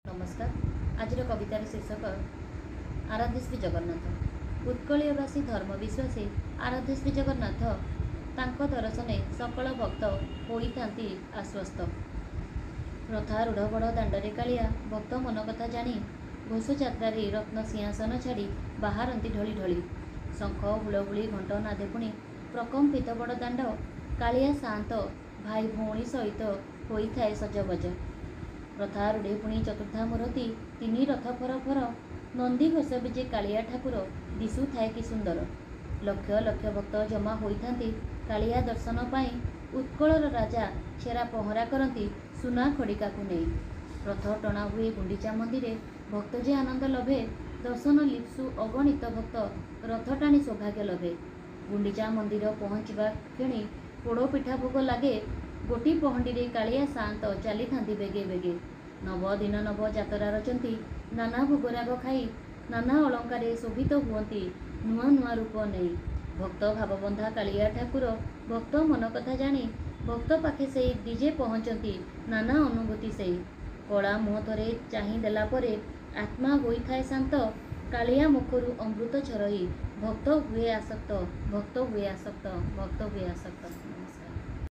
नमस्कार। आज कवितार शीर्षक आराध्य श्री जगन्नाथ। उत्कलीयवासी धर्म विश्वासी आराध्य श्री जगन्नाथ तांको दर्शने सकल भक्त होइथांती आश्वस्त। रथारूढ़ बड़ दाण्डरे कालिया भक्त मन कथा जानी घोषयात्रारे रत्न सिंहासन छाड़ी बाहरती ढली ढली। शंख हुलहुली घंट नादे पुणी प्रकम्पित बड़ दाण्ड कालिया शांत भाई भौणी सहित होइथाए सजबज। रथारूढ़े पुणी चतुर्धा मूर्ति तीन रथ फर फर नंदी घोष विजे कालिया ठाकुर दिशुथाए कि सुंदर। लक्ष लक्ष भक्त जमा होइथांती कालिया दर्शन पाई उत्कलर राजा छेरा पहरा करती सुना खड़िका को नहीं। रथ टणा हुए गुंडीचा मंदिरे भक्त जे आनंद लभे दर्शन लिप्सु अगणित भक्त रथ टाणी सौभाग्य लभे। गुंडीचा मंदिर पहुँचवा क्षणी पोड़ पिठा भोग लगे। गोटी पहंडी कालिया शांत चली था बेगे बेगे। नव दिन नव जातरा रचंती नाना भोगराग खाई नाना अलंकारे शोभित हुअंती नुआ नुआ रूप नहीं। भक्त भावबंधा कालिया ठाकुर भक्त मन कथा जानी भक्त पाखे से दिजे पहुँचती नाना अनुभूति से। कला मुह थरे चाही देला परे आत्मा होइथाए शांत कालिया मुखरु अमृत झरई भक्त हुए आसक्त भक्त हुए आसक्त भक्त हुए आसक्त।